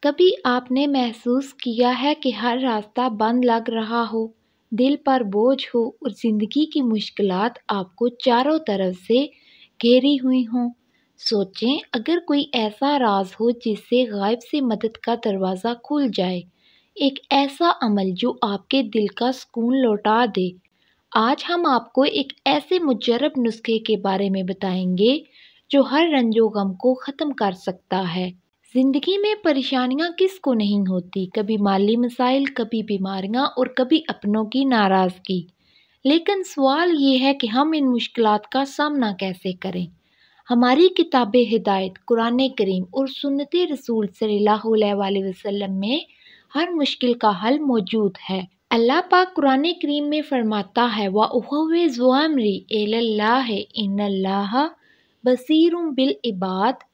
کبھی آپ نے محسوس کیا ہے کہ ہر راستہ بند لگ رہا ہو، دل پر بوجھ ہو اور زندگی کی مشکلات آپ کو چاروں طرف سے گھیری ہوئی ہوں؟ سوچیں، اگر کوئی ایسا راز ہو جس سے غائب سے مدد کا دروازہ کھل جائے، ایک ایسا عمل جو آپ کے دل کا سکون لوٹا دے۔ آج ہم آپ کو ایک ایسے مجرب نسخے کے بارے میں بتائیں گے جو ہر رنج و غم کو ختم کر سکتا ہے۔ زندگی میں پریشانیاں کس کو نہیں ہوتی، کبھی مالی مسائل، کبھی بیماریاں اور کبھی اپنوں کی ناراضگی۔ لیکن سوال یہ ہے کہ ہم ان مشکلات کا سامنا کیسے کریں؟ ہماری کتاب ہدایت قرآن کریم اور سنت رسول صلی اللہ علیہ وسلم میں ہر مشکل کا حل موجود ہے۔ اللہ پاک قرآن کریم میں فرماتا ہے وَأُفَوِّضُ أَمْرِي إِلَى اللَّهِ إِنَّ اللَّهَ بَصِيرٌ بِالْعِبَادِ۔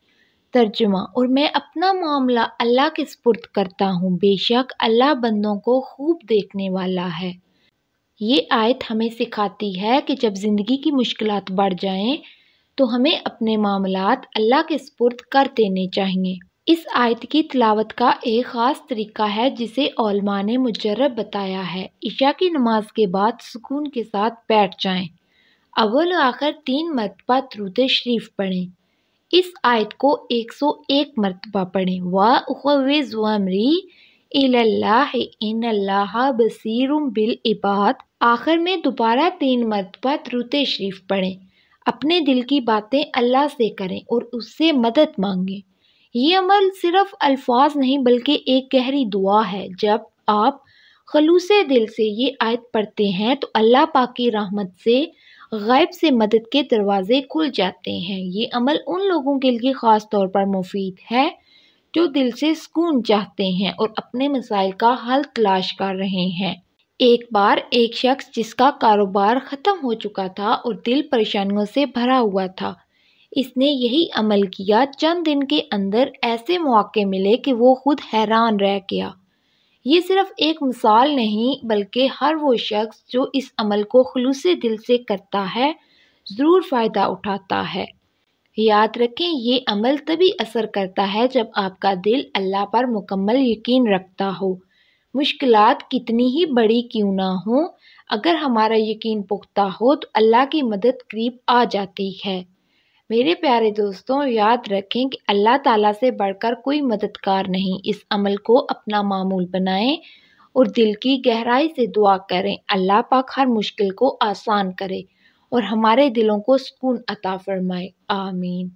ترجمہ، اور میں اپنا معاملہ اللہ کے سپرد کرتا ہوں، بے شک اللہ بندوں کو خوب دیکھنے والا ہے۔ یہ آیت ہمیں سکھاتی ہے کہ جب زندگی کی مشکلات بڑھ جائیں تو ہمیں اپنے معاملات اللہ کے سپرد کر دینے چاہیے۔ اس آیت کی تلاوت کا ایک خاص طریقہ ہے جسے علماء نے مجرب بتایا ہے۔ عشاء کی نماز کے بعد سکون کے ساتھ بیٹھ جائیں، اول و آخر 3 مرتبہ درود شریف پڑھیں۔ اس آیت کو 101 مرتبہ پڑھیں۔ وَأُفَوِّضُ أَمْرِي إِلَى اللَّهِ إِنَّ اللَّهَ بَصِيرٌ بِالْعِبَادِ۔ آخر میں دوبارہ 3 مرتبہ درود شریف پڑھیں۔ اپنے دل کی باتیں اللہ سے کریں اور اس سے مدد مانگیں۔ یہ عمل صرف الفاظ نہیں بلکہ ایک گہری دعا ہے۔ جب آپ خلوص دل سے یہ آیت پڑھتے ہیں تو اللہ پاک کی رحمت سے غائب سے مدد کے دروازے کھل جاتے ہیں۔ یہ عمل ان لوگوں کے لیے خاص طور پر مفید ہے جو دل سے سکون چاہتے ہیں اور اپنے مسائل کا حل تلاش کر رہے ہیں۔ ایک بار ایک شخص جس کا کاروبار ختم ہو چکا تھا اور دل پریشانیوں سے بھرا ہوا تھا، اس نے یہی عمل کیا۔ چند دن کے اندر ایسے مواقع ملے کہ وہ خود حیران رہ گیا۔ یہ صرف ایک مثال نہیں بلکہ ہر وہ شخص جو اس عمل کو خلوص دل سے کرتا ہے ضرور فائدہ اٹھاتا ہے۔ یاد رکھیں، یہ عمل تبھی اثر کرتا ہے جب آپ کا دل اللہ پر مکمل یقین رکھتا ہو۔ مشکلات کتنی ہی بڑی کیوں نہ ہوں، اگر ہمارا یقین پختہ ہو تو اللہ کی مدد قریب آ جاتی ہے۔ میرے پیارے دوستوں، یاد رکھیں کہ اللہ تعالیٰ سے بڑھ کر کوئی مددگار نہیں۔ اس عمل کو اپنا معمول بنائیں اور دل کی گہرائی سے دعا کریں، اللہ پاک ہر مشکل کو آسان کرے اور ہمارے دلوں کو سکون عطا فرمائے۔ آمین۔